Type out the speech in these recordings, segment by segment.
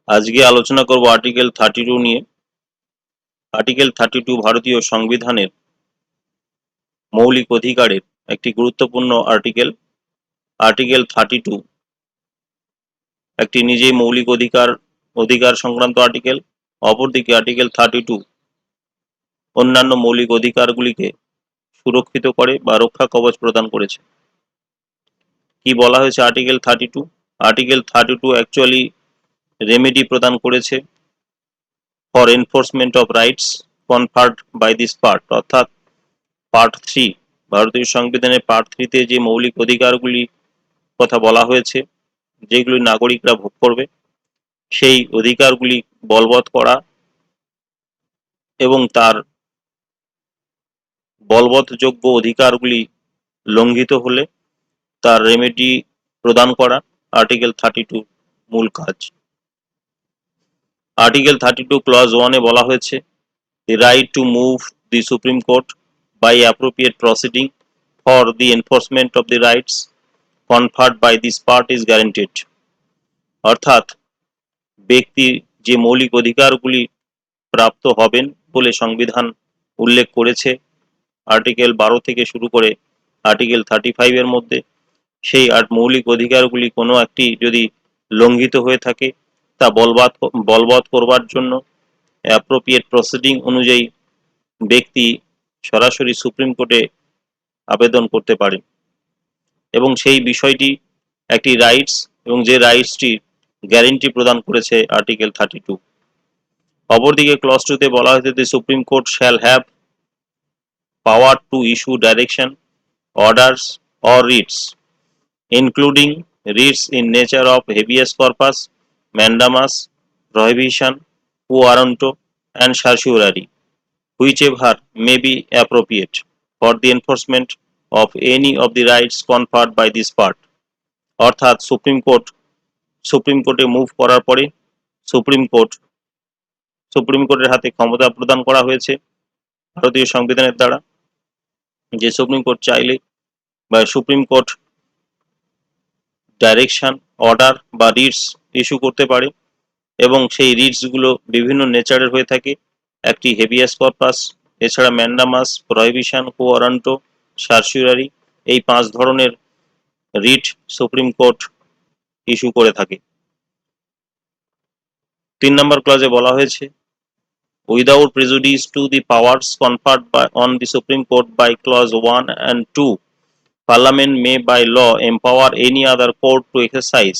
আজকে আলোচনা করব আর্টিকেল 32 নিয়ে। আর্টিকেল 32 ভারতীয় সংবিধানের মৌলিক অধিকারের একটি গুরুত্বপূর্ণ আর্টিকেল। আর্টিকেল 32 একটি নিজেই মৌলিক অধিকার সংক্রান্ত আর্টিকেল। অপরদিকে আর্টিকেল 32 অন্যান্য মৌলিক অধিকারগুলিকে সুরক্ষিত করে বা রক্ষা কবচ প্রদান করেছে। কি বলা হয়েছে আর্টিকেল 32? আর্টিকেল 32 অ্যাকচুয়ালি রেমেডি প্রদান করেছে for enforcement of rights conferred by this part, অর্থাৎ পার্ট 3, ভারতীয় সংবিধানের পার্ট 3-তে যে মৌলিক অধিকারগুলি কথা বলা হয়েছে, যেগুলি নাগরিকরা ভোগ করবে, সেই অধিকারগুলি বলবৎ করা এবং তার বলবৎযোগ্য অধিকারগুলি লঙ্ঘিত হলে তার রেমেডি প্রদান করা আর্টিকেল 32 মূল কাজ। আর্টিকেল 32 ক্লজ 1-এ বলা হয়েছে, the right to move the Supreme Court by appropriate proceeding for the enforcement of the rights conferred by this part is guaranteed, অর্থাৎ ব্যক্তি যে মৌলিক অধিকারগুলি প্রাপ্ত হবেন বলে সংবিধান উল্লেখ করেছে আর্টিকেল 12 থেকে শুরু করে আর্টিকেল 35 এর মধ্যে, সেই মৌলিক অধিকারগুলি কোনো একটি যদি লঙ্ঘিত হয়ে থাকে তা বলবৎ করবার জন্য অ্যাপ্রোপ্রিয়েট প্রসিডিং অনুযায়ী ব্যক্তি সরাসরি সুপ্রিম কোর্টে আবেদন করতে পারে এবং সেই বিষয়টি একটি রাইটস এবং যে রাইটসটি গ্যারেন্টি প্রদান করেছে আর্টিকেল 32। অপরদিকে ক্লজ 2-তে বলা হয়েছে, the Supreme Court shall have power to issue direction, orders or writs, including writs in nature of habeas corpus, mandamus, prohibition, quo warranto and certiorari, whichever may be appropriate for the enforcement of any of the rights conferred by this part, অর্থাৎ supreme কোর্টে move করার পরে supreme কোর্টের হাতে ক্ষমতা প্রদান করা হয়েছে ভারতীয় সংবিধানের দ্বারা, যে সুপ্রিম কোর্ট চাইলে বা সুপ্রিম কোর্ট ডাইরেকশন, অর্ডার বা রিটস ইস্যু করতে পারে এবং সেই রিটসগুলো বিভিন্ন নেচারের হয়ে থাকে। একটি হেভিয়াস কর্পাস, এছাড়া ম্যান্ডামাস, প্রহিবিশন, কো ওয়ারান্টো, সার্সিউরারি, এই 5 ধরনের রিট সুপ্রিম কোর্ট ইস্যু করে থাকে। 3 নম্বর ক্লজে বলা হয়েছে, without prejudice to the powers conferred on the supreme court by clause 1 and 2, Parliament may by law empower any other court to exercise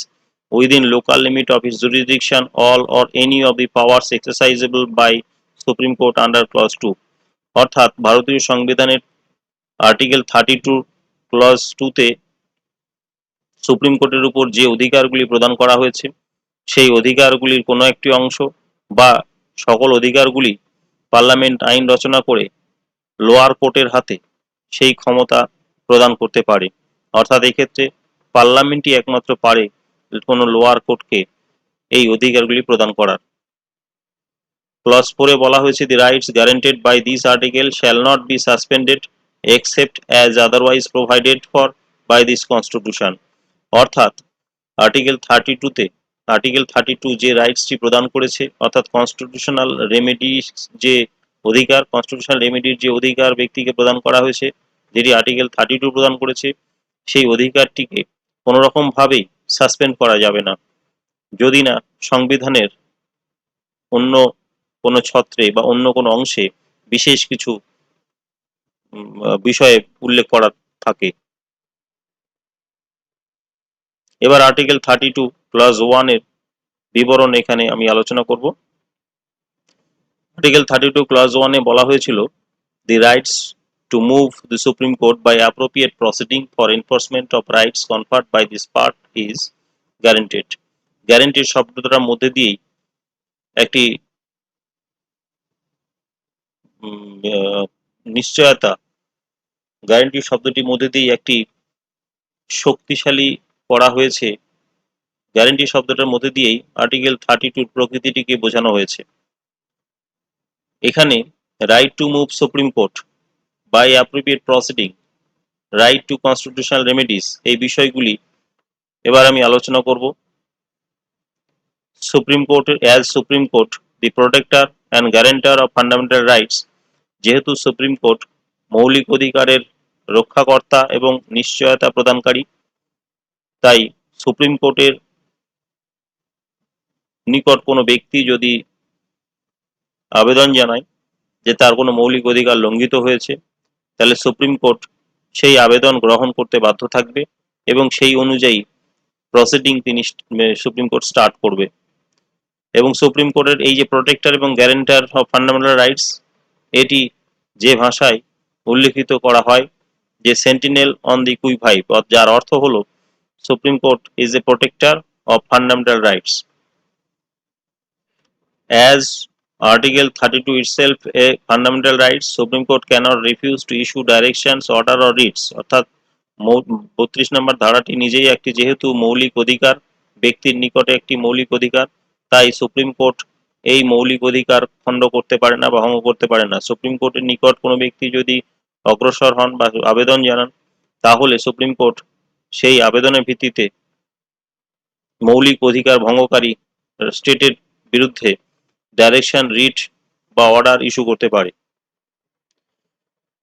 within local limit of its jurisdiction all or any of the powers exercisable by Supreme Court under clause 2, অর্থাৎ ভারতীয় সংবিধানের article 32 clause 2-তে supreme কোর্টের উপর যে অধিকারগুলি প্রদান করা হয়েছে সেই অধিকারগুলির কোনো একটি অংশ বা সকল অধিকারগুলি পার্লামেন্ট আইন রচনা করে লোয়ার কোর্টের হাতে সেই ক্ষমতা প্রদান করতে পারে, অর্থাৎ এক্ষেত্রে পার্লামেন্টই একমাত্র পারে কোনো লোয়ার কোর্টকে এই অধিকারগুলি প্রদান করার। ক্লজ 4-এ বলা হয়েছে, the rights guaranteed by this article shall not be suspended except as otherwise provided for by this constitution, অর্থাৎ আর্টিকেল 32 যে রাইটসটি প্রদান করেছে, অর্থাৎ কনস্টিটিউশনাল রেমেডির যে অধিকার ব্যক্তিকে প্রদান করা হয়েছে, যেটি আর্টিকেল 32 প্রদান করেছে, সেই অধিকারটিকে কোনো রকম ভাবেই সাসপেন্ড করা যাবে না যদি না সংবিধানের অন্য কোনো ছত্রে বা অন্য কোনো অংশে বিশেষ কিছু বিষয়ে উল্লেখ করা থাকে। এবার আর্টিকেল 32 ক্লজ 1-এর বিবরণ এখানে আমি আলোচনা করব। আর্টিকেল 32 ক্লজ 1-এ বলা হয়েছিল, দি rights to move the Supreme Court by appropriate proceeding for enforcement of rights conferred by this part is guaranteed. Guaranteed শব্দটার মধ্যে দিয়েই একটি নিশ্চয়তা, গ্যারান্টি শব্দটির মধ্যে দিয়েই একটি শক্তিশালী করা হয়েছে, গ্যারান্টি শব্দটার মধ্যে দিয়েই আর্টিকেল 32 প্রকৃতিটিকে বোঝানো হয়েছে। এখানে right to move supreme court by appropriate proceeding, right to constitutional remedies, এই বিষয়গুলি এবার আমি আলোচনা করব। Supreme Court, the protector and guarantor of fundamental rights, যেহেতু সুপ্রিম কোর্ট মৌলিক অধিকারের রক্ষাকর্তা এবং নিশ্চয়তা প্রদানকারী, তাই সুপ্রিম কোর্টের নিকট কোনো ব্যক্তি যদি আবেদন জানায় যে তার কোনো মৌলিক অধিকার লঙ্ঘিত হয়েছে, তাহলে সুপ্রিম কোর্ট সেই আবেদন গ্রহণ করতে বাধ্য থাকবে এবং সেই অনুযায়ী প্রসিডিং তিনি সুপ্রিম কোর্ট স্টার্ট করবে। এবং সুপ্রিম কোর্টের এই যে প্রোটেক্টর এবং গ্যারেন্টার অফ ফান্ডামেন্টাল রাইটস, এটি যে ভাষায় উল্লেখিত করা হয় যে সেন্টিনেল অন দি কুইভাইভ, যার অর্থ হলো supreme court is a protector of fundamental rights. As Article 32 itself a fundamental rights, Supreme Court cannot refuse to issue directions, order or writs, অর্থাৎ 32 নম্বর ধারাটি নিজেই একটি যেহেতু মৌলিক অধিকার, ব্যক্তির নিকটে একটি মৌলিক অধিকার, তাই সুপ্রিম কোর্ট এই মৌলিক অধিকার খণ্ড করতে পারে না বা ভঙ্গ করতে পারে না। সুপ্রিম কোর্টের নিকট কোনো ব্যক্তি যদি অগ্রসর হন বা আবেদন জানান, তাহলে সুপ্রিম কোর্ট সেই আবেদনের ভিত্তিতে মৌলিক অধিকার ভঙ্গকারী স্টেটের বিরুদ্ধে ডাইরেকশন, রিট বা অর্ডার ইস্যু করতে পারে।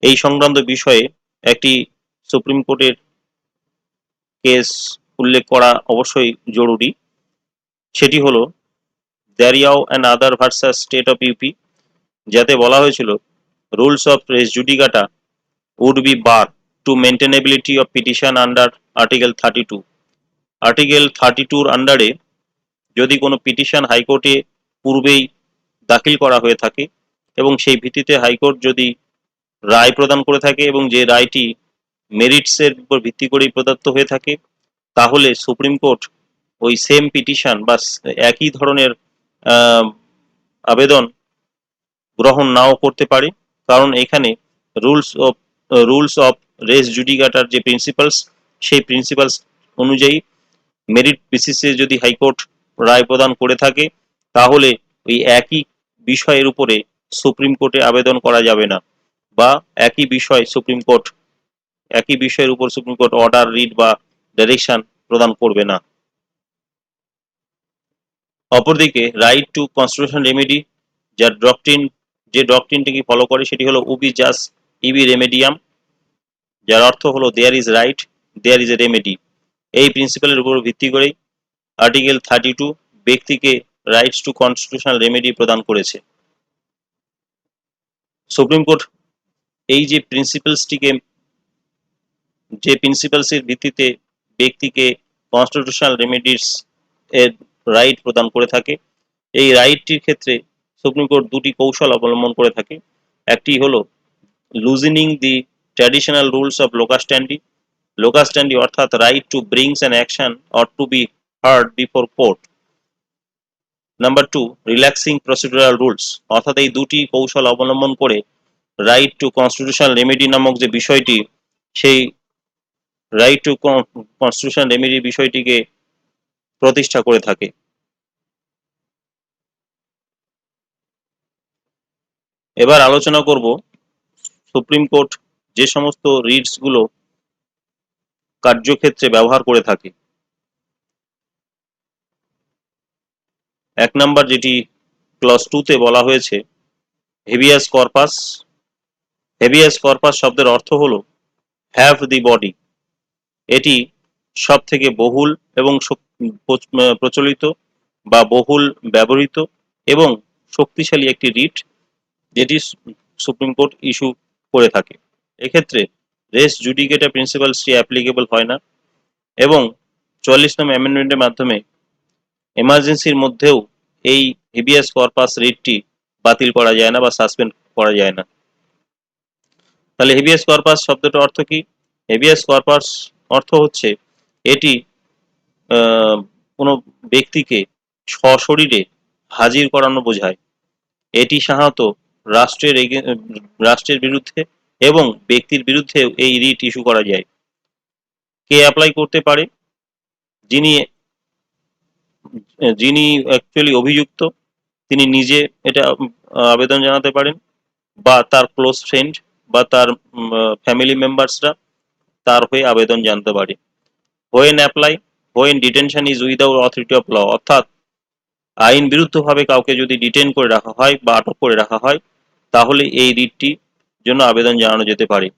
এই সংক্রান্ত বিষয়ে একটি সুপ্রিম কোর্টের কেস উল্লেখ করা অবশ্যই জরুরি। সেটি হলো Daryao and other versus state of UP, যাতে বলা হয়েছিল rules of res judicata would be bar to maintainability of petition under article 32। Article 32-র আন্ডারে যদি কোনো পিটিশন হাইকোর্টে পূর্বেই দাখিল করা হয়ে থাকে এবং সেই ভিত্তিতে হাইকোর্ট যদি রায় প্রদান করে থাকে এবং যে রায়টি মেরিটসের উপর ভিত্তি করেই প্রদত্ত হয়ে থাকে, তাহলে সুপ্রিম কোর্ট ওই সেম পিটিশন বা একই ধরনের আবেদন গ্রহণ নাও করতে পারে। কারণ এখানে রুলস অফ রেস জুডিকাটার যে প্রিন্সিপালস, সেই প্রিন্সিপালস অনুযায়ী মেরিট বেসিসে যদি হাইকোর্ট রায় প্রদান করে থাকে, তাহলে ওই একই বিষয়ের উপরে সুপ্রিম কোর্টে আবেদন করা যাবে না, বা একই বিষয়ের উপর সুপ্রিম কোর্ট অর্ডার, রিট বা ডাইরেকশন প্রদান করবে না। অপরদিকে রাইট টু কনস্টিটিউশনাল রেমেডি, যে ডক্ট্রিনটিকে ফলো করে সেটি হলো উবি জাস ইবি রেমেডিয়াম, যার অর্থ হলো there is right, there is a remedy. এই প্রিন্সিপালের উপর ভিত্তি করেই আর্টিকেল 32 ব্যক্তিকে রাইটস টু কনস্টিটিউশনাল রেমেডি প্রদান করেছে। সুপ্রিম কোর্ট এই যে প্রিন্সিপালসের ভিত্তিতে ব্যক্তিকে কনস্টিটিউশনাল রেমেডিস এর রাইট প্রদান করে থাকে, এই রাইটটির ক্ষেত্রে সুপ্রিম কোর্ট দুটি কৌশল অবলম্বন করে থাকে। একটি হলো loosening the traditional rules of locus standi অর্থাৎ right to brings an action or to be heard before court. Number 2, relaxing procedural rules, অর্থাৎ এই দুটি কৌশল অবলম্বন করে রাইট টু কনস্টিটিউশনাল রেমেডি নামক যে বিষয়টি, সেই রাইট টু কনস্টিটিউশনাল রেমেডি বিষয়টিকে প্রতিষ্ঠা করে থাকে। এবার আলোচনা করব সুপ্রিম কোর্ট যে সমস্ত রিটস গুলো কার্যক্ষেত্রে ব্যবহার করে থাকে। এক নাম্বার যেটি ক্লজ 2-তে বলা হয়েছে হেভিয়াস কর্পাস। হেভিয়াস কর্পাস শব্দের অর্থ হলো হ্যাভ দি বডি। এটি সব থেকে বহুল এবং প্রচলিত বা বহুল ব্যবহৃত এবং শক্তিশালী একটি রিট যেটি সুপ্রিম কোর্ট ইস্যু করে থাকে। এক্ষেত্রে রেস জুডিকেটা প্রিন্সিপালসটি অ্যাপ্লিকেবল হয় না এবং 44 নম্বর অ্যামেন্ডমেন্টের মাধ্যমে এমার্জেন্সির মধ্যেও এই হেভিয়াস কর্পাস রিটটি বাতিল করা যায় না বা সাসপেন্ড করা যায় না। তাহলে হেভিয়াস কর্পাস শব্দটার অর্থ কি? হেভিয়াস কর্পাস অর্থ হচ্ছে এটি কোনো ব্যক্তিকে সশরীরে হাজির করানো বোঝায়। এটি সাধারণত রাষ্ট্রের বিরুদ্ধে এবং ব্যক্তির বিরুদ্ধে এই রিট ইস্যু করা যায়। কে অ্যাপ্লাই করতে পারে? যিনি অ্যাকচুয়ালি অভিযুক্ত তিনি নিজে এটা আবেদন জানাতে পারেন, বা তার ক্লোজ ফ্রেন্ড বা তার ফ্যামিলি মেম্বার্সরা তার হয়ে আবেদন জানাতে পারে। When apply, when detention is without authority of law, অর্থাৎ আইন বিরুদ্ধভাবে কাউকে যদি ডিটেইন করে রাখা হয় বা আটক করে রাখা হয়, তাহলে এই রিটটি জন্য আবেদন জানানো যেতে পারে।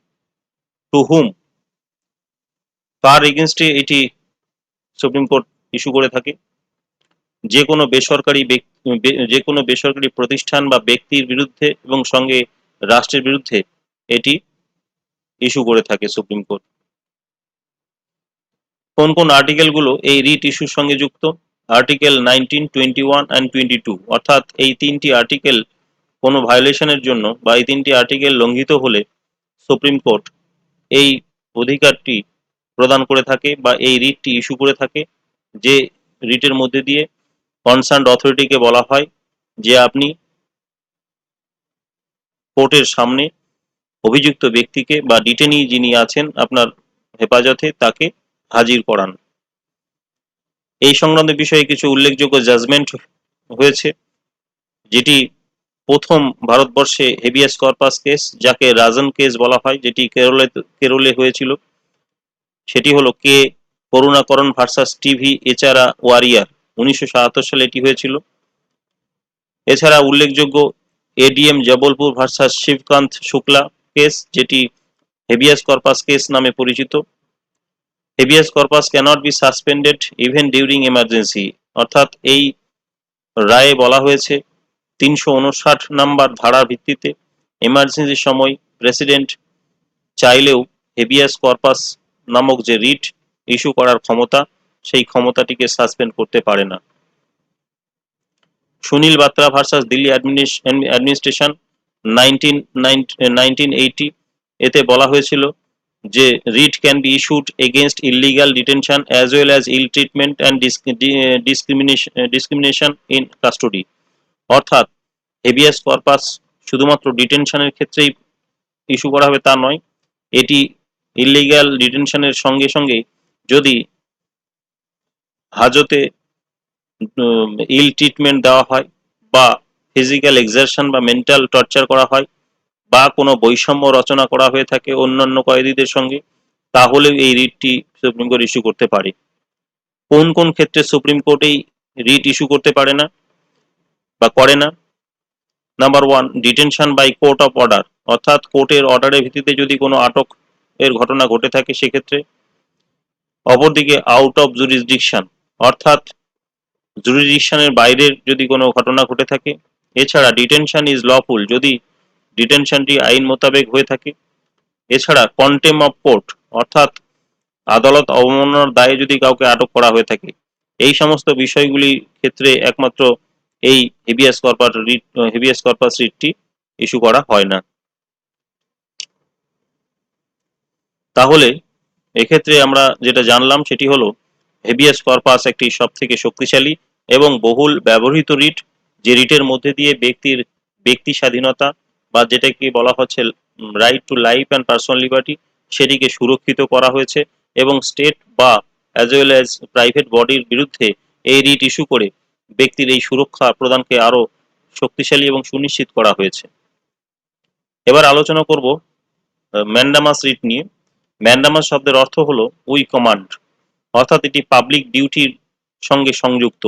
টু হুম, কার এগেনস্টে এটি সুপ্রিম কোর্ট ইস্যু করে থাকে? যে কোনো বেসরকারি প্রতিষ্ঠান বা ব্যক্তির বিরুদ্ধে এবং সঙ্গে রাষ্ট্রের বিরুদ্ধে এটি ইস্যু করে থাকে সুপ্রিম কোর্ট। কোন কোন আর্টিকেলগুলো এই রিট ইস্যুর সঙ্গে যুক্ত? আর্টিকেল 19, 21 অ্যান্ড 22, অর্থাৎ এই তিনটি আর্টিকেল কোনো ভায়োলেশনের জন্য বা এই তিনটি আর্টিকেল লঙ্ঘিত হলে সুপ্রিম কোর্ট এই অধিকারটি প্রদান করে থাকে বা এই রিটটি ইস্যু করে থাকে, যে রিটের মধ্যে দিয়ে কনসার্নড অথরিটিকে বলা হয় যে আপনি কোর্টের সামনে অভিযুক্ত ব্যক্তিকে বা ডিটেনি যিনি আছেন আপনার হেফাজতে তাকে হাজির করান। এই সংক্রান্ত বিষয়ে কিছু উল্লেখযোগ্য জাজমেন্ট হয়েছে, যেটি প্রথম ভারতবর্ষে হেবিয়াস কর্পাস কেস, যাকে রাজন কেস বলা হয়, যেটি কেরলে হয়েছিল, সেটি হলো কে করুণাকরণ ভার্সাস টিভি এচারা ওয়ারিয়ার, 1977 সালে এটি হয়েছিল। এছাড়া উল্লেখযোগ্য ADM Jabalpur versus Shivkant Shukla case, যেটি হেবিয়াস কর্পাস কেস নামে পরিচিত। Habeas corpus cannot be suspended even during emergency, অর্থাৎ এই রায়ে বলা হয়েছে 359 নম্বর ধারার ভিত্তিতে এমার্জেন্সির সময় প্রেসিডেন্ট চাইলেও হেবিয়াস কর্পাস নামক যে রিট ইস্যু করার ক্ষমতা, সেই ক্ষমতাটিকে সাসপেন্ড করতে পারে না। সুনীল বাত্রা ভার্সাস দিল্লি অ্যাডমিনিস্ট্রেশন 1980, এতে বলা হয়েছিল যে writ can be issued against illegal detention as well as ill treatment and discrimination in custody, অর্থাৎ হেবিয়াস কর্পাস শুধুমাত্র ডিটেনশনের ক্ষেত্রেই ইস্যু করা হবে তা নয়, এটি ইলিগাল ডিটেনশনের সঙ্গে সঙ্গে যদি হাজতে ইল ট্রিটমেন্ট দেওয়া হয় বা ফিজিক্যাল এক্সারশন বা মেন্টাল টর্চার করা হয় বা কোনো বৈষম্য রচনা করা হয়ে থাকে অন্যান্য কয়েদিদের সঙ্গে, তাহলেও এই রিটটি সুপ্রিম কোর্ট ইস্যু করতে পারে। কোন কোন ক্ষেত্রে সুপ্রিম কোর্ট এই রিট ইস্যু করতে পারে না বা করে না? Number 1, detention by court of order, অর্থাৎ কোর্টের অর্ডারের ভিত্তিতে যদি কোনো আটক এর ঘটনা ঘটে থাকে সেক্ষেত্রে। অপরদিকে আউট অফ জুরিসডিকশন, অর্থাৎ জুরিসডিকশনের বাইরের যদি কোনো ঘটনা ঘটে থাকে। এছাড়া ডিটেনশন ইজ লফুল, যদি ডিটেনশনটি আইন মোতাবেক হয়ে থাকে। এছাড়া কন্টেম অফ কোর্ট, অর্থাৎ আদালত অবমাননার দায়ে যদি কাউকে আটক করা হয়ে থাকে। এই সমস্ত বিষয়গুলির ক্ষেত্রে একমাত্র এই হেবিয়াস কর্পাস রিটটি ইস্যু করা হয় না। তাহলে এক্ষেত্রে আমরা যেটা জানলাম সেটি হলো হেবিয়াস কর্পাস একটি সবথেকে শক্তিশালী এবং বহুল ব্যবহৃত রিট, যে রিটের মধ্যে দিয়ে ব্যক্তি স্বাধীনতা বা যেটাকে বলা হচ্ছে right to life and personal liberty, সেটিকে সুরক্ষিত করা হয়েছে এবং স্টেট বা অ্যাজ ওয়েল অ্যাজ প্রাইভেট বডির বিরুদ্ধে এই রিট ইস্যু করে ব্যক্তির এই সুরক্ষা প্রদানকে আরো শক্তিশালী এবং সুনিশ্চিত করা হয়েছে। এবার আলোচনা করব ম্যান্ডামাস রিট নিয়ে। ম্যান্ডামাস শব্দের অর্থ হলো উই কমান্ড, অর্থাৎ এটি পাবলিক ডিউটির সঙ্গে সংযুক্ত।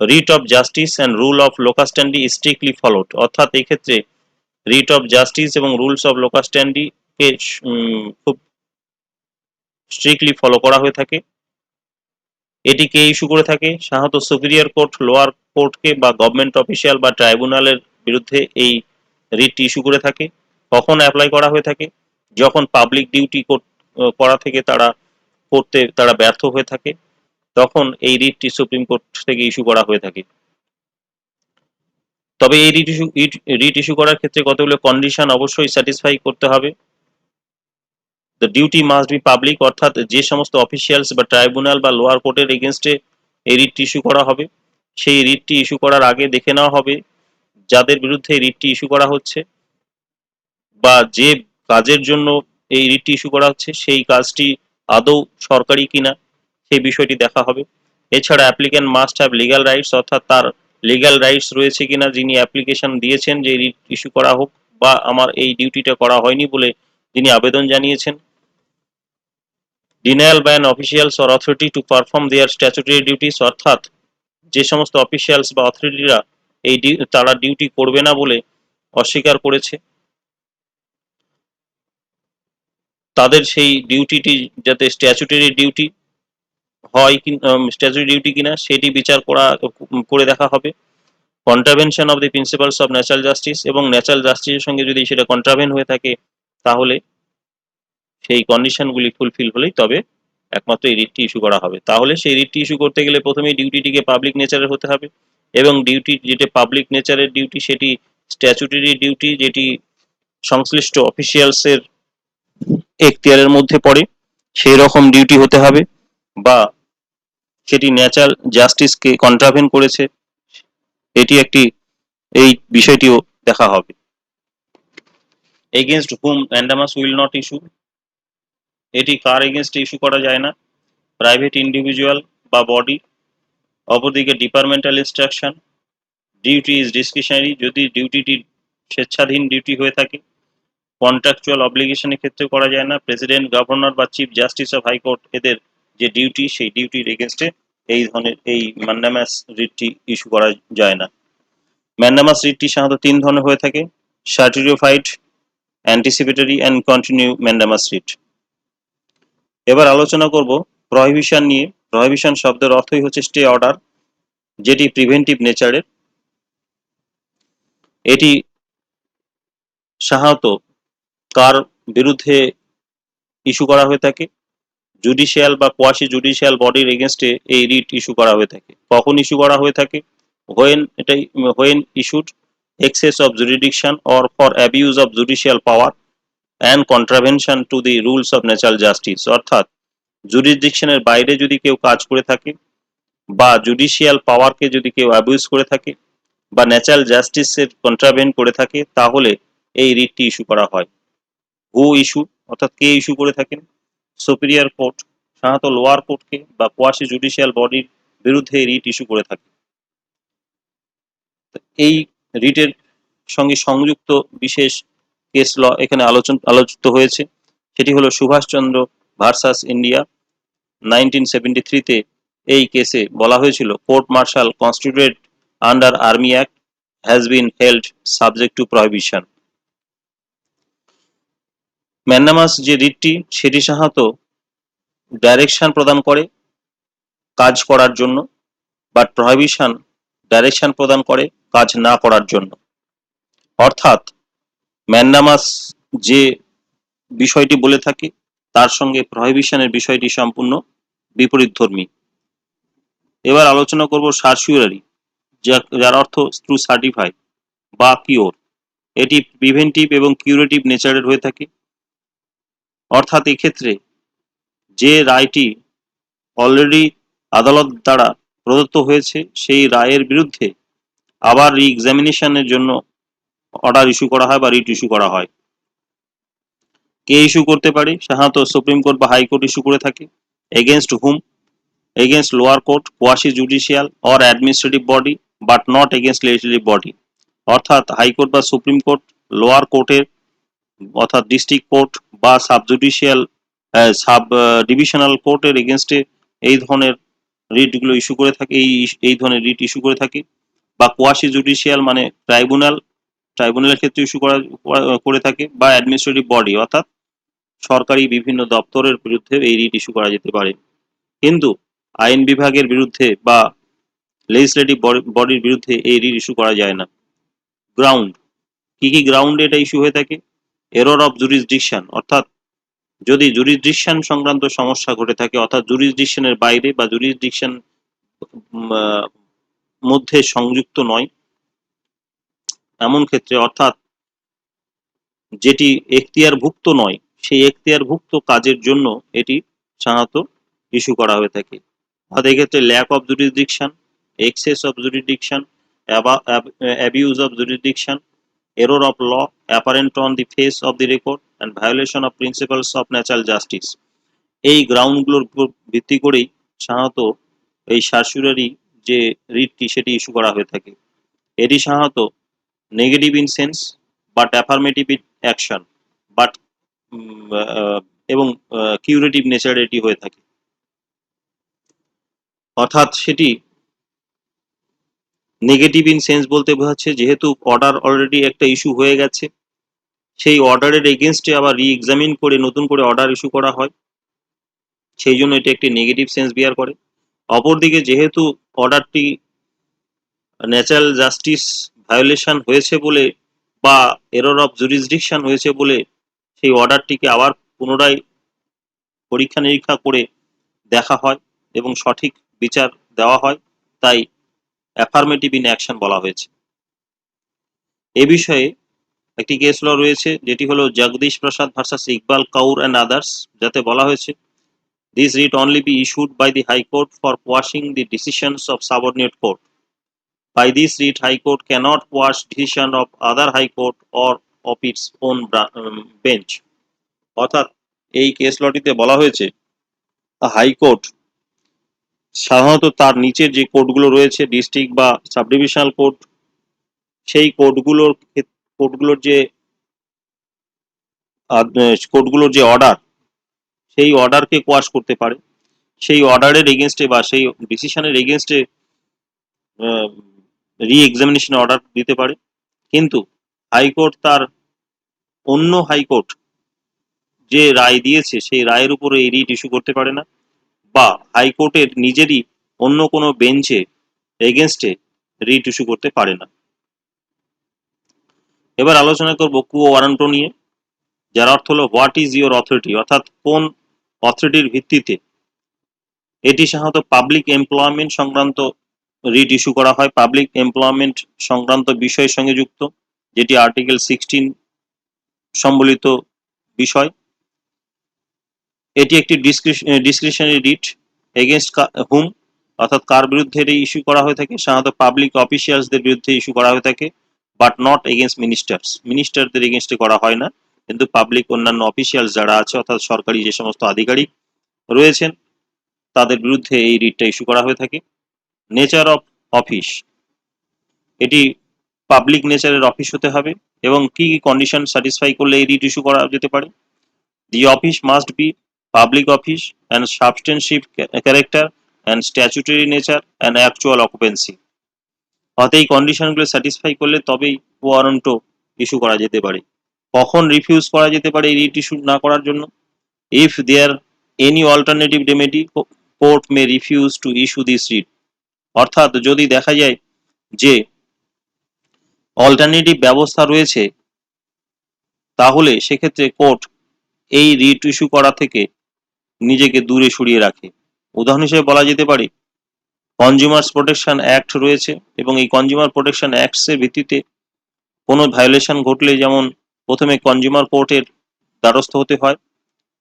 Writ of justice and rule of locus standi strictly followed, অর্থাৎ এক্ষেত্রে রিট অফ জাস্টিস এবং রুলস অফ লোকাস্ট্যান্ডি কে খুব স্ট্রিক্টলি ফলো করা হয়ে থাকে। এটি কে ইস্যু করে থাকে? সাধারণত সুপিরিয়র কোর্ট লোয়ার কোর্টকে বা গভর্নমেন্ট অফিসিয়াল বা ট্রাইব্যুনালের বিরুদ্ধে এই রিটটি ইস্যু করে থাকে। কখন অ্যাপ্লাই করা হয়ে থাকে? যখন পাবলিক ডিউটি করা থেকে তারা ব্যর্থ হয়ে থাকে, তখন এই রিটটি সুপ্রিম কোর্ট থেকে ইস্যু করা হয়ে থাকে। তবে এই রিট ইস্যু করার ক্ষেত্রে কতগুলো কন্ডিশন অবশ্যই স্যাটিসফাই করতে হবে। The duty must be public, অর্থাৎ যে সমস্ত অফিসিয়ালস বা ট্রাইব্যুনাল বা লোয়ার কোর্টের এগেনস্টে এই রিটটি ইস্যু করা হবে, সেই রিটটি ইস্যু করার আগে দেখে নেওয়া হবে যাদের বিরুদ্ধে এই রিটটি ইস্যু করা হচ্ছে বা যে কাজের জন্য এই রিটটি ইস্যু করা হচ্ছে সেই কাজটি আদৌ সরকারি কিনা সেই বিষয়টি দেখা হবে। এছাড়া applicant must have legal rights, অর্থাৎ তার লিগ্যাল রাইটস রয়েছে কিনা, যিনি অ্যাপ্লিকেশন দিয়েছেন যে রিট ইস্যু করা হোক বা আমার এই ডিউটিটা করা হয়নি বলে যিনি আবেদন জানিয়েছেন। Denial by an officials or authority to perform their statutory duties, অর্থাৎ যে সমস্ত অফিসিয়ালস বা অথরিটিরা তারা ডিউটি করবে না বলে অস্বীকার করেছে, তাদের সেই ডিউটিটি যাতে স্ট্যাচুটরি ডিউটি হয় কি স্ট্যাচুটরি ডিউটি কিনা সেটি বিচার করে দেখা হবে। Contravention of the principles of natural justice, এবং ন্যাচারাল জাস্টিসের সঙ্গে যদি সেটা কন্ট্রাভেন হয়ে থাকে তাহলে সেই কন্ডিশনগুলি ফুলফিল হলেই তবে একমাত্র এই রিটটি ইস্যু করা হবে। তাহলে সেই রিটটি ইস্যু করতে গেলে প্রথমেই ডিউটিটিকে পাবলিক নেচারের হতে হবে, এবং ডিউটি যেটা পাবলিক নেচারের ডিউটি সেটি স্ট্যাচুটরি ডিউটি, যেটি সংশ্লিষ্ট অফিসিয়ালসের এখতিয়ারের মধ্যে পড়ে সেই রকম ডিউটি হতে হবে, বা সেটি ন্যাচারাল জাস্টিসকে কন্ট্রাভেন করেছে এটি একটি এই বিষয়টিও দেখা হবে। Against hmm mandamus will not issue, এটি কার এগেনস্টে ইস্যু করা যায় না? প্রাইভেট ইন্ডিভিজুয়াল বা বডি। অপরদিকে departmental instruction, duty is discretionary, যদি ডিউটিটি স্বেচ্ছাধীন ডিউটি হয়ে থাকে। কন্ট্রাকচুয়াল অব্লিগেশনের ক্ষেত্রে করা যায় না। প্রেসিডেন্ট, গভর্নর বা চিফ জাস্টিস অফ হাইকোর্ট এদের যে ডিউটি সেই ডিউটির এগেনস্টে এই ধরনের এই ম্যান্ডামাস রিটটি ইস্যু করা যায় না। ম্যান্ডামাস রিটটি সাধারণত তিন ধরনের হয়ে থাকে: certified, anticipatory and continue mandamus writ. এবার আলোচনা করব প্রহিবিশন নিয়ে। প্রহিবিশন শব্দের অর্থই হচ্ছে স্টে অর্ডার, যেটি প্রিভেন্টিভ নেচারের। এটি সাধারণত কার বিরুদ্ধে ইস্যু করা হয়ে থাকে? জুডিশিয়াল বা কোয়াসি জুডিশিয়াল বডির এগেনস্টে এই রিট ইস্যু করা হয়ে থাকে। কখন ইস্যু করা হয়ে থাকে? When issued excess of jurisdiction or for abuse of judicial power and contravention to the rules of natural justice. অর্থাৎ জুরিডিকশনের বাইরে যদি কেউ কাজ করে থাকে, বা জুডিশিয়াল পাওয়ারকে যদি কেউ অ্যাবিউজ করে থাকে, বা ন্যাচারাল জাস্টিসের কন্ট্রাভেন করে থাকে, তাহলে এই রিটটি ইস্যু করা হয়। হু ইস্যু, অর্থাৎ কে ইস্যু করে থাকেন? সুপিরিয়র কোর্ট, সাধারণত লোয়ার কোর্টকে বা কোয়াসি জুডিশিয়াল বডির বিরুদ্ধে রিট ইস্যু করে থাকে। এই রিটের সঙ্গে সংযুক্ত বিশেষ কেস ল এখানে আলোচিত হয়েছে। সেটি হলো সুভাষচন্দ্র ভার্সাস ইন্ডিয়া। 1973-তে এই কেসে বলা হয়েছিল, court martial constituted under army act has been held subject to prohibition. Mandamus যে রিটটি সেটি সাধারণত ডাইরেকশন প্রদান করে কাজ করার জন্য, বাট প্রহিবিশন ডাইরেকশন প্রদান করে কাজ না করার জন্য। অর্থাৎ ম্যান্ডামাস যে বিষয়টি বলে থাকে তার সঙ্গে প্রহিবিশনের বিষয়টি সম্পূর্ণ বিপরীতধর্মী। এবার আলোচনা করব সার্সিউরারি, যার অর্থ টু সার্টিফাই বা কিওর। এটি প্রিভেন্টিভ এবং কিউরেটিভ নেচারের হয়ে থাকে। অর্থাৎ এক্ষেত্রে যে রায়টি অলরেডি আদালত দ্বারা প্রদত্ত হয়েছে সেই রায়ের বিরুদ্ধে আবার রি এক্সামিনেশনের জন্য অর্ডার ইস্যু করা হয় বা রিট ইস্যু করা হয়। কে ইস্যু করতে পারে? সাধারণত সুপ্রিম কোর্ট বা হাইকোর্ট ইস্যু করে থাকে। Against hmm? Against lower court, quasi judicial or administrative body, but not against legislative body. অর্থাৎ হাইকোর্ট বা সুপ্রিম কোর্ট, লোয়ার কোর্টের অর্থাৎ ডিস্ট্রিক্ট কোর্ট বা সাব জুডিশিয়াল সাব ডিভিশনাল কোর্টের এগেনস্টে এই ধরনের রিটগুলো ইস্যু করে থাকে, এই ধরনের রিট ইস্যু করে থাকে। বা কোয়াসি জুডিশিয়াল মানে ট্রাইব্যুনালের ক্ষেত্রে ইস্যু করে থাকে, বা অ্যাডমিনিস্ট্রেটিভ বডি অর্থাৎ সরকারি বিভিন্ন দপ্তরের বিরুদ্ধে এই রিট ইস্যু করা যেতে পারে। কিন্তু আইন বিভাগের বিরুদ্ধে বা লেজিসলেটিভ বডির বিরুদ্ধে এই রিট ইস্যু করা যায় না। গ্রাউন্ড, কি কি গ্রাউন্ডে এটা ইস্যু হয়ে থাকে? এরর অফ জুরিসডিকশন, অর্থাৎ যদি জুরিসডিকশন সংক্রান্ত সমস্যা ঘটে থাকে, অর্থাৎ জুরিসডিকশনের বাইরে বা জুরিসডিকশন মধ্যে সংযুক্ত নয় এমন ক্ষেত্রে, অর্থাৎ যেটি এখতিয়ারভুক্ত নয় সেই এখতিয়ারভুক্ত কাজের জন্য এটি সাধারণত ইস্যু করা হয়ে থাকে। অর্থাৎ এক্ষেত্রে lack of jurisdiction, excess of jurisdiction, abuse of jurisdiction, error of law apparent on the face of the record and violation of principles of natural justice। এই গ্রাউন্ডগুলোর উপর ভিত্তি করেই সাধারণত এই সার্সিউরারি যে রিটটি সেটি ইস্যু করা হয়ে থাকে। এটি সাধারণত negative in sense but affirmative in action, but এবং কিউরেটিভ নেচার এটি হয়ে থাকে। অর্থাৎ সেটি নেগেটিভ ইন সেন্স বলতে বোঝাচ্ছে যেহেতু অর্ডার অলরেডি একটা ইস্যু হয়ে গেছে, সেই অর্ডারের এগেনস্টে আবার রি এক্সামিন করে নতুন করে অর্ডার ইস্যু করা হয়, সেই জন্য এটি একটি নেগেটিভ সেন্স বিয়ার করে। অপরদিকে যেহেতু অর্ডারটি ন্যাচারাল জাস্টিস ভায়োলেশন হয়েছে বলে বা এরর অফ জুরিসডিকশন হয়েছে বলে সেই অর্ডারটিকে আবার পুনরায় পরীক্ষা নিরীক্ষা করে দেখা হয় এবং সঠিক বিচার দেওয়া হয়, তাই অ্যাফার্মেটিভ ইন অ্যাকশন বলা হয়েছে। এ বিষয়ে একটি কেস ল রয়েছে যেটি হলো জগদীশ প্রসাদ ভার্সাস ইকবাল কাউর অ্যান্ড আদার্স, যাতে বলা হয়েছে this writ only be issued by the high court for quashing the decisions of subordinate court. By this writ, High Court cannot quash decision of other High Court or of its own bench. অর্থাৎ এই case লটিতে বলা হয়েছে high court সাধারণত তার নিচের যে কোর্টগুলো রয়েছে district বা সাবডিভিশনাল কোর্ট, সেই কোর্টগুলোর যে অর্ডার, সেই অর্ডারকে কোয়াশ করতে পারে, সেই অর্ডারের এগেনস্টে বা সেই ডিসিশনের এগেনস্টে রি এক্সামিনেশন অর্ডার দিতে পারে। কিন্তু হাইকোর্ট তার অন্য হাইকোর্ট যে রায় দিয়েছে সেই রায়ের উপরে এই রিট ইস্যু করতে পারে না, বা হাইকোর্টের নিজেরই অন্য কোনো বেঞ্চে এগেনস্টে রিট ইস্যু করতে পারে না। এবার আলোচনা করব কো ওয়ারান্টো নিয়ে, যার অর্থ হলো হোয়াট ইজ ইউর অথরিটি, অর্থাৎ কোন অথরিটির ভিত্তিতে। এটি সাধারণত পাবলিক এমপ্লয়মেন্ট সংক্রান্ত রিট ইস্যু করা হয়, পাবলিক এমপ্লয়মেন্ট সংক্রান্ত বিষয়ের সঙ্গে যুক্ত, যেটি আর্টিকেল 16 সম্বলিত বিষয়। এটি একটি ডিসক্রিশনারি রিট এগেনস্ট হুম, অর্থাৎ কার বিরুদ্ধে এটি ইস্যু করা হয়ে থাকে, সাধারণত পাবলিক অফিসিয়ালসদের বিরুদ্ধে ইস্যু করা হয়ে থাকে, বাট নট এগেনস্ট মিনিস্টারদের এগেনস্টে করা হয় না, কিন্তু পাবলিক অন্যান্য অফিসিয়ালস যারা আছে অর্থাৎ সরকারি যে সমস্ত আধিকারিক রয়েছেন তাদের বিরুদ্ধে এই রিটটা ইস্যু করা হয়ে থাকে। নেচার অফ অফিস, এটি পাবলিক নেচারের অফিস হতে হবে এবং কি কি কন্ডিশন স্যাটিসফাই করলে এই রিট ইস্যু করা যেতে পারে। The office must be public office and substantive character and statutory nature and actual occupancy. অর্থাৎ এই কন্ডিশনগুলো স্যাটিসফাই করলে তবেই ওয়ারেন্টও ইস্যু করা যেতে পারে। কখন রিফিউজ করা যেতে পারে এই রিট ইস্যু না করার জন্য? If there any alternative remedy, court may refuse to issue this writ. অর্থাৎ যদি দেখা যায় যে অল্টারনেটিভ ব্যবস্থা রয়েছে, তাহলে সেক্ষেত্রে কোর্ট এই রিট ইস্যু করা থেকে নিজেকে দূরে সরিয়ে রাখে। উদাহরণ হিসেবে বলা যেতে পারে কনজিউমার্স প্রোটেকশন অ্যাক্ট রয়েছে এবং এই কনজিউমার প্রোটেকশন অ্যাক্টসের ভিত্তিতে কোনো ভায়োলেশন ঘটলে যেমন প্রথমে কনজিউমার কোর্টের দ্বারস্থ হতে হয়,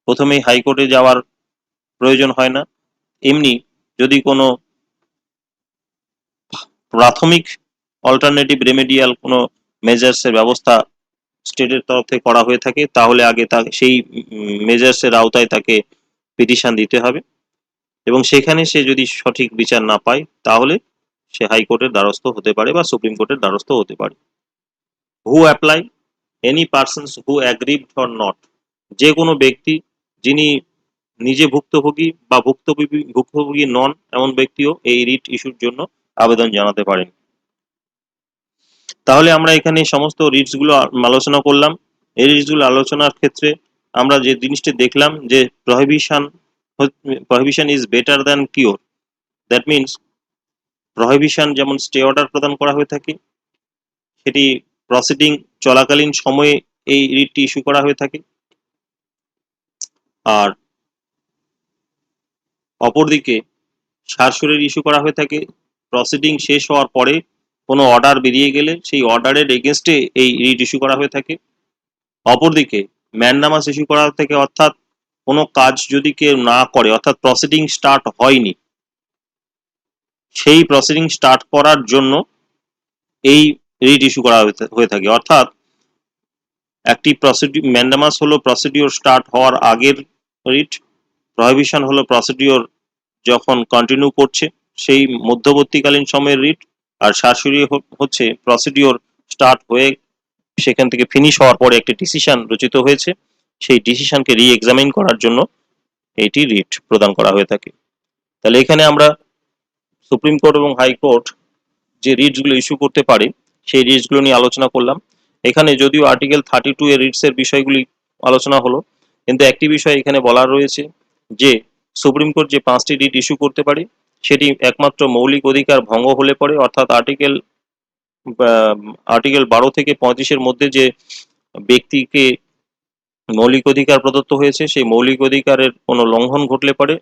প্রথমেই হাইকোর্টে যাওয়ার প্রয়োজন হয় না, এমনি যদি কোনো প্রাথমিক অল্টারনেটিভ রেমেডিয়াল কোনো মেজার্সের ব্যবস্থা স্টেটের তরফ থেকে করা হয়ে থাকে, তাহলে আগে তাকে সেই মেজার্সের আওতায় তাকে পিটিশন দিতে হবে এবং সেখানে সে যদি সঠিক বিচার না পায় তাহলে সে হাইকোর্টের দ্বারস্থ হতে পারে বা সুপ্রিম কোর্টের দ্বারস্থ হতে পারে। Who apply, any persons who aggrieved or not, যে কোনো ব্যক্তি যিনি নিজে ভুক্তভোগী বা ভুক্তভোগী নন এমন ব্যক্তিও এই রিট ইস্যুর জন্য আবেদন জানাতে পারেন। তাহলে আমরা এখানে সমস্ত রিটসগুলো আলোচনা করলাম। এই রিটসগুলো আলোচনার ক্ষেত্রে আমরা যে জিনিসটি দেখলাম যে prohibition is better than cure. That means prohibition যেমন স্টে অর্ডার প্রদান করা হয়ে থাকে, সেটি প্রসিডিং চলাকালীন সময়ে এই রিটটি ইস্যু করা হয়ে থাকে, আর অপরদিকে সারসুরের ইস্যু করা হয়ে থাকে প্রসিডিং শেষ হওয়ার পরে কোনো অর্ডার বেরিয়ে গেলে সেই অর্ডারের এগেনস্টে এই রিট ইস্যু করা হয়ে থাকে। অপরদিকে ম্যান্ডামাস ইস্যু করা থেকে, অর্থাৎ কোনো কাজ যদি কেউ না করে, অর্থাৎ প্রসিডিং স্টার্ট হয়নি, সেই প্রসিডিং স্টার্ট করার জন্য এই রিট ইস্যু করা হয়ে থাকে। অর্থাৎ একটি ম্যান্ডামাস হলো প্রসিডিওর স্টার্ট হওয়ার আগের রিট, প্রহিবিশন হলো প্রসিডিওর যখন কন্টিনিউ করছে সেই মধ্যবর্তীকালীন সময়ের রিট, আর সারসুরি হচ্ছে প্রসিডিওর স্টার্ট হয়ে সেখান থেকে ফিনিশ হওয়ার পরে একটি ডিসিশন রচিত হয়েছে, সেই ডিসিশনকে রি এক্সামিন করার জন্য এইটি রিট প্রদান করা হয়ে থাকে। তাহলে এখানে আমরা সুপ্রিম কোর্ট এবং হাইকোর্ট যে রিটসগুলো ইস্যু করতে পারে সেই রিটসগুলো নিয়ে আলোচনা করলাম। এখানে যদিও আর্টিকেল 32 এর রিটসের বিষয়গুলি আলোচনা হলো, কিন্তু একটি বিষয় এখানে বলা রয়েছে যে সুপ্রিম কোর্ট যে 5টি রিট ইস্যু করতে পারে সেটি একমাত্র মৌলিক অধিকার ভঙ্গ হলে পরে, অর্থাৎ আর্টিকেল 12 থেকে 35-এর মধ্যে যে ব্যক্তিকে মৌলিক অধিকার প্রদত্ত হয়েছে সেই মৌলিক অধিকারের কোনো লঙ্ঘন ঘটলে পরে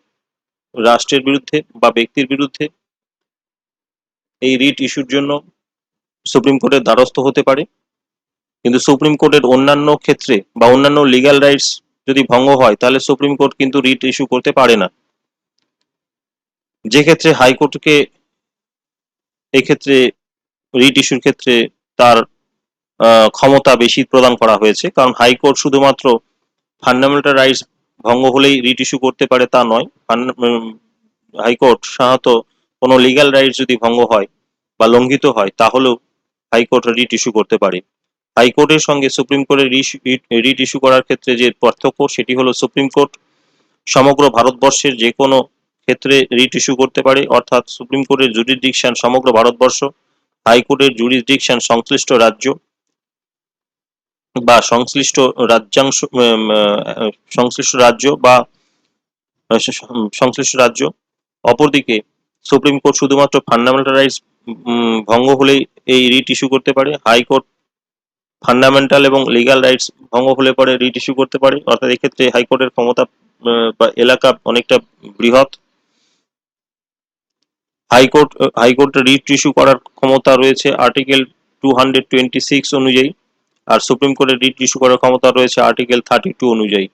রাষ্ট্রের বিরুদ্ধে বা ব্যক্তির বিরুদ্ধে এই রিট ইস্যুর জন্য সুপ্রিম কোর্টের দ্বারস্থ হতে পারে। কিন্তু সুপ্রিম কোর্টের অন্যান্য ক্ষেত্রে বা অন্যান্য লিগ্যাল রাইটস যদি ভঙ্গ হয় তাহলে সুপ্রিম কোর্ট কিন্তু রিট ইস্যু করতে পারে না। যে ক্ষেত্রে হাইকোর্টকে এক্ষেত্রে রিট ইস্যুর ক্ষেত্রে তার ক্ষমতা বেশি প্রদান করা হয়েছে, কারণ হাইকোর্ট শুধুমাত্র ফান্ডামেন্টাল রাইটস ভঙ্গ হলেই রিট ইস্যু করতে পারে তা নয়। হাইকোর্ট সাধারণত কোনো লিগ্যাল রাইটস যদি ভঙ্গ হয় বা লঙ্ঘিত হয় তাহলেও হাইকোর্ট রিট ইস্যু করতে পারে। হাইকোর্টের সঙ্গে সুপ্রিম কোর্টের রিট ইস্যু করার ক্ষেত্রে যে পার্থক্য সেটি হলো সুপ্রিম কোর্ট সমগ্র ভারতবর্ষের যে কোনো ক্ষেত্রে রিট ইস্যু করতে পারে, অর্থাৎ সুপ্রিম কোর্টের জুরিসডিকশন সমগ্র ভারতবর্ষ, হাইকোর্টের জুরিসডিকশন সংশ্লিষ্ট রাজ্য বা সংশ্লিষ্ট রাজ্যাংশ, সংশ্লিষ্ট রাজ্য বা সংশ্লিষ্ট রাজ্য। অপরদিকে সুপ্রিম কোর্ট শুধুমাত্র ফান্ডামেন্টাল রাইটস ভঙ্গ হলেই এই রিট ইস্যু করতে পারে। হাইকোর্ট ফান্ডামেন্টাল এবং লিগ্যাল রাইটস ভঙ্গ হলে পরে রিট ইস্যু করতে পারে, অর্থাৎ এক্ষেত্রে হাইকোর্টের ক্ষমতা বা এলাকা অনেকটা বৃহৎ। হাইকোর্ট রিট ইস্যু করার ক্ষমতা রয়েছে আর্টিকেল 226 অনুযায়ী, আর সুপ্রিম কোর্টের রিট ইস্যু করার ক্ষমতা রয়েছে আর্টিকেল 32 অনুযায়ী।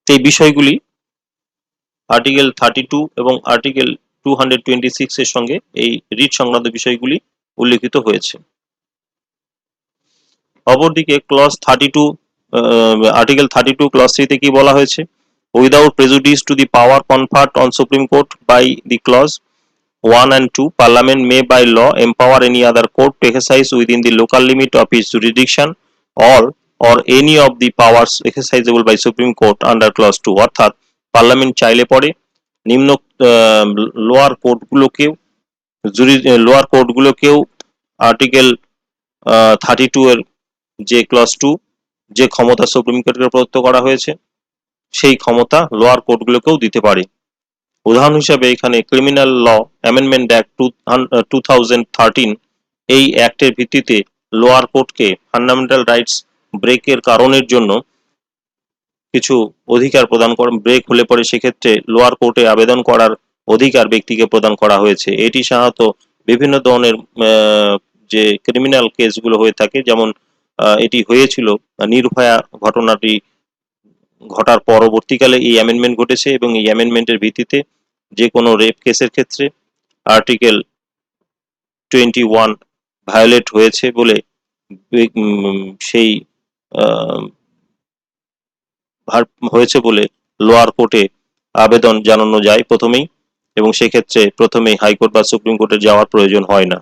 এই বিষয়গুলি আর্টিকেল 32 এবং আর্টিকেল 226 এর সঙ্গে এই রিট সংক্রান্ত বিষয়গুলি উল্লেখিত হয়েছে। অপরদিকে ক্লজ 32, আর্টিকেল 32 ক্লজ 3 তে কি বলা হয়েছে? Without prejudice to the power conferred on supreme court by the clause 1 and 2, Parliament may by law empower any other court to exercise within the local limit of its jurisdiction or any of the powers exercisable by Supreme Court under clause 2, অর্থাৎ parliament চাইলে পরে নিম্ন lower কোর্টগুলোকেও article 32 এর যে clause 2 যে ক্ষমতা supreme কোর্টকে প্রদত্ত করা হয়েছে সেই ক্ষমতা লোয়ার কোর্টগুলোকেও দিতে পারে। উদাহরণ হিসাবে এখানে ক্রিমিনাল ল অ্যামেন্ডমেন্ট অ্যাক্ট 2013, এই অ্যাক্টের ভিত্তিতে লোয়ার কোর্টকে ফান্ডামেন্টাল রাইটস ব্রেকের কারণের জন্য কিছু অধিকার প্রদান ব্রেক হলে পরে সেক্ষেত্রে লোয়ার কোর্টে আবেদন করার অধিকার ব্যক্তিকে প্রদান করা হয়েছে। এটি সাধারণত বিভিন্ন ধরনের যে ক্রিমিনাল কেসগুলো হয়ে থাকে, যেমন এটি হয়েছিল নির্ভয়া ঘটনাটি ঘটার পরবর্তীকালে এই অ্যামেন্ডমেন্ট ঘটেছে এবং এই অ্যামেন্ডমেন্টের ভিত্তিতে যে কোনো রেপ কেসের ক্ষেত্রে আর্টিকেল 21 ভায়োলেট হয়েছে বলে সেই লোয়ার কোর্টে আবেদন জানানো যায় প্রথমেই, এবং সেক্ষেত্রে প্রথমেই হাইকোর্ট বা সুপ্রিম কোর্টে যাওয়ার প্রয়োজন হয় না।